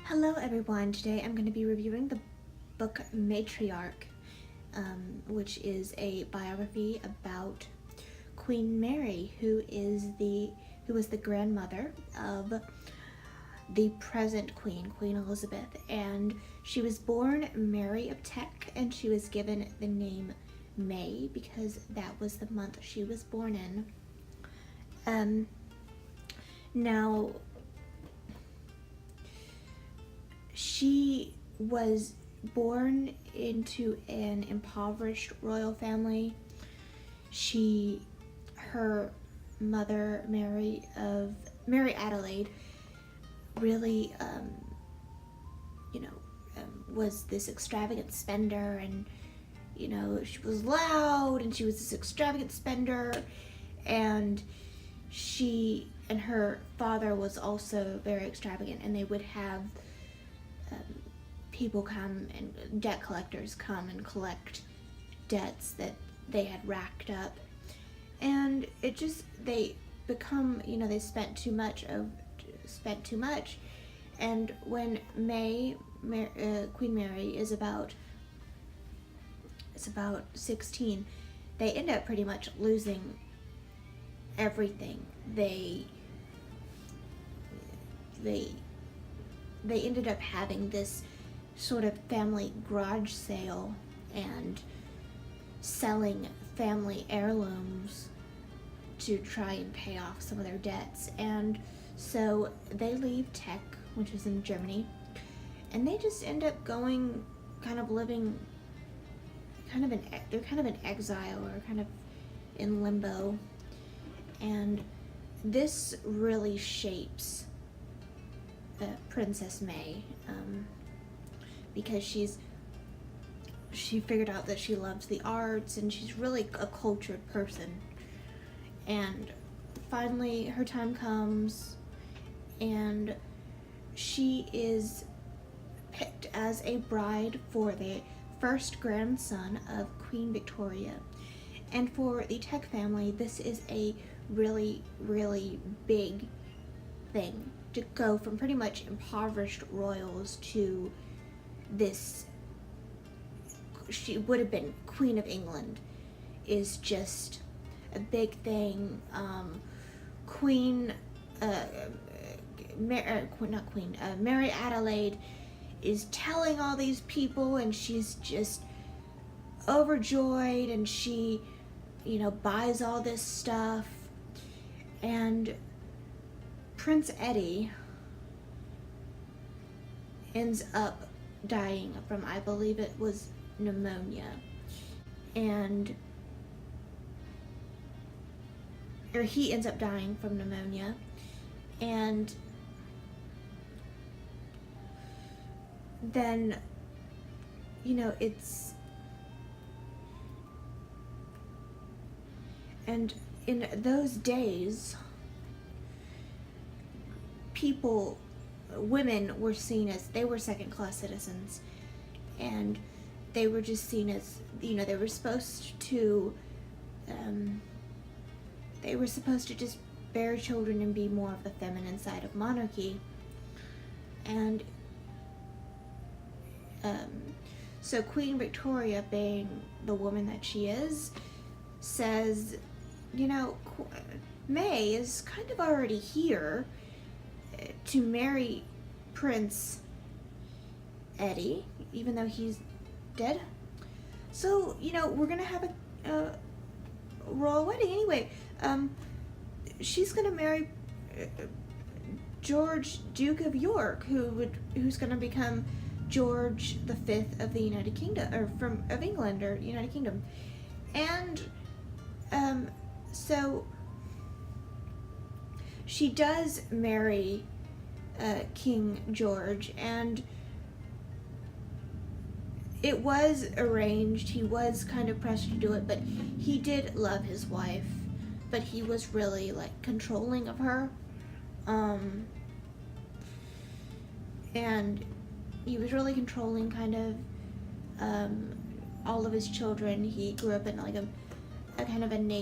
Hello everyone, today I'm going to be reviewing the book Matriarch, which is a biography about Queen Mary, who was the grandmother of the present queen, Queen Elizabeth, and she was born Mary of Teck, and she was given the name May because that was the month she was born in. Now, she was born into an impoverished royal family. Her mother, Mary Adelaide, really, was this extravagant spender, and she was loud, and she was this extravagant spender, and she and her father was also very extravagant, and they would have people come and debt collectors come and collect debts that they had racked up, and they spent too much, and when Queen Mary is about 16, they end up pretty much losing everything. They ended up having this sort of family garage sale and selling family heirlooms to try and pay off some of their debts. And so they leave Teck, which is in Germany, and they just end up living they're kind of in exile, or kind of in limbo. And this really shapes Princess May, because she figured out that she loves the arts, and she's really a cultured person. And finally her time comes, and she is picked as a bride for the first grandson of Queen Victoria. And for the Teck family, this is a really, really big thing, to go from pretty much impoverished royals to this. She would have been Queen of England, is just a big thing. Mary Adelaide is telling all these people, and she's just overjoyed, and she buys all this stuff. And Prince Eddie ends up dying from, I believe it was pneumonia, or he ends up dying from pneumonia, and then and in those days, women were seen as, they were second-class citizens, and they were just seen as, they were supposed to just bear children and be more of the feminine side of monarchy. And so Queen Victoria, being the woman that she is, says, May is kind of already here to marry Prince Eddie, even though he's dead. So, we're gonna have a royal wedding anyway. She's gonna marry George, Duke of York, who's gonna become George V of the United Kingdom, or of England, or United Kingdom. And so she does marry King George, and it was arranged. He was kind of pressured to do it, but he did love his wife, but he was really controlling of her, and he was really controlling all of his children. He grew up in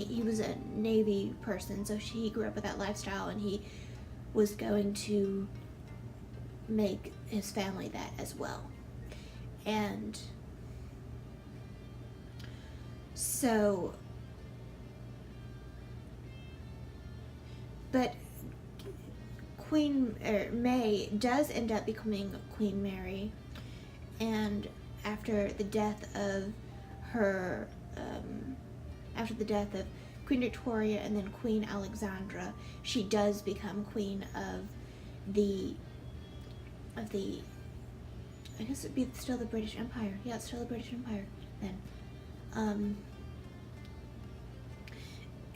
he was a Navy person, so he grew up with that lifestyle, and he was going to make his family that as well. And so, but May does end up becoming Queen Mary, and after the death of her, after the death of Queen Victoria and then Queen Alexandra, she does become queen of the, I guess it'd be still the British Empire. Yeah, it's still the British Empire then.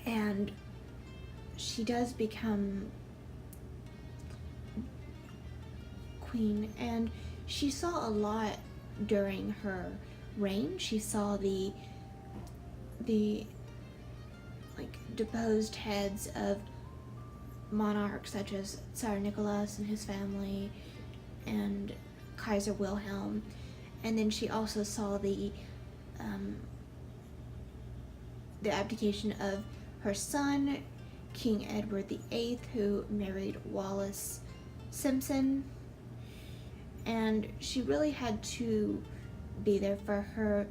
And she does become queen, and she saw a lot during her reign. She saw the like deposed heads of monarchs such as Tsar Nicholas and his family and Kaiser Wilhelm, and then she also saw the abdication of her son, King Edward VIII, who married Wallis Simpson, and she really had to be there for her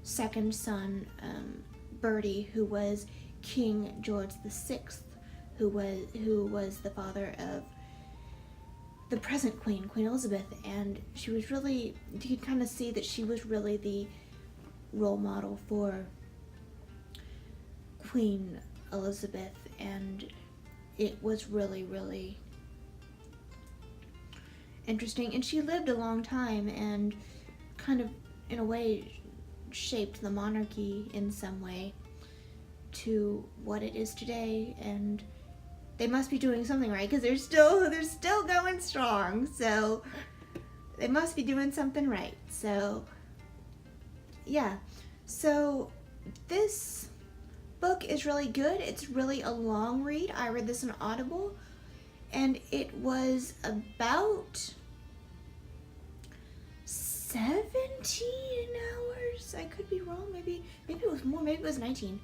second son, Bertie, who was King George VI, who was the father of the present Queen Elizabeth. And she was really, you could kind of see that she was really the role model for Queen Elizabeth, and it was really, really interesting. And she lived a long time and kind of, in a way, shaped the monarchy in some way to what it is today. And they must be doing something right, because they're still going strong, so they must be doing something right. So yeah, so this book is really good. It's really a long read. I read this on Audible, and it was about 17 hours. I could be wrong. Maybe it was more. Maybe it was 19.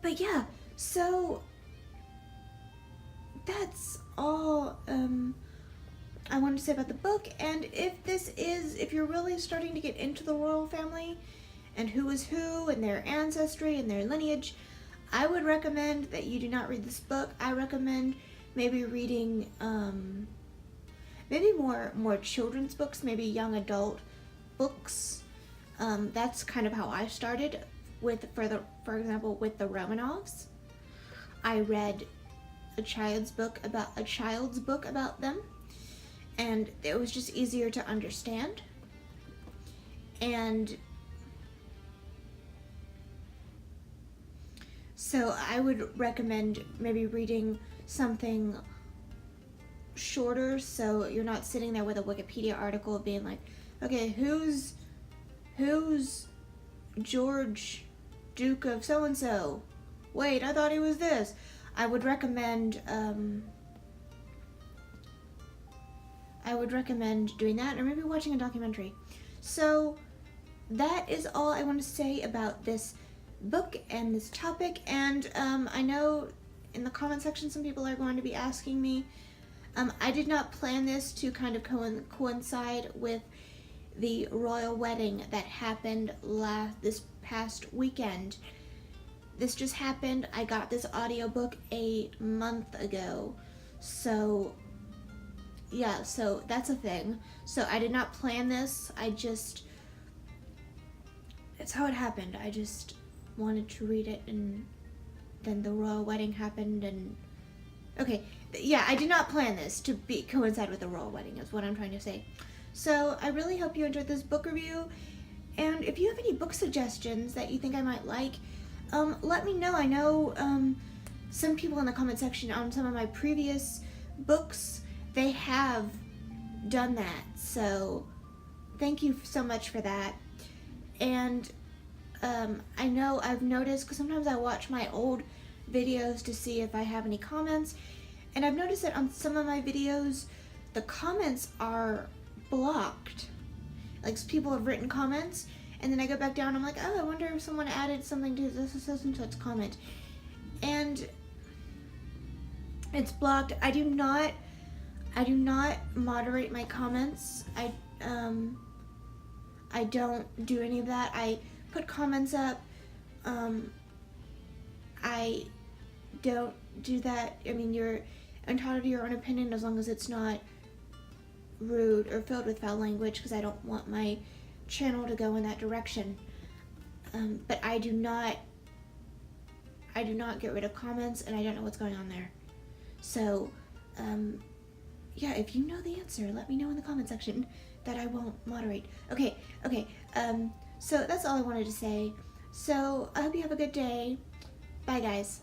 But yeah, so that's all I wanted to say about the book. And if you're really starting to get into the royal family and who is who and their ancestry and their lineage, I would recommend that you do not read this book. I recommend maybe reading maybe more children's books, maybe young adult books. That's kind of how I started with, for example, with the Romanovs. I read a child's book about them, and it was just easier to understand. And so I would recommend maybe reading something shorter, so you're not sitting there with a Wikipedia article being like, okay, who's George, Duke of so-and-so? Wait, I thought he was this. I would recommend doing that, or maybe watching a documentary. So that is all I want to say about this book and this topic. And I know in the comment section some people are going to be asking me. I did not plan this to kind of coincide with the royal wedding that happened this past weekend. This just happened. I got this audiobook a month ago. So yeah, so that's a thing. So I did not plan this. It's how it happened. I just wanted to read it, and then the royal wedding happened, and okay, yeah, I did not plan this to coincide with the royal wedding, is what I'm trying to say. So I really hope you enjoyed this book review, and if you have any book suggestions that you think I might like, let me know. I know some people in the comment section on some of my previous books, they have done that, so thank you so much for that. And I know I've noticed, because sometimes I watch my old videos to see if I have any comments, and I've noticed that on some of my videos the comments are blocked. Like, people have written comments, and then I go back down, I'm like, oh, I wonder if someone added something to this and such comment. And It's blocked. I do not moderate my comments. I don't do any of that. I put comments up. I don't do that. I mean, you're entitled to your own opinion as long as it's not rude or filled with foul language, because I don't want my channel to go in that direction. But I do not get rid of comments, and I don't know what's going on there. So, yeah, if you know the answer, let me know in the comment section that I won't moderate. Okay, so that's all I wanted to say. So, I hope you have a good day. Bye, guys.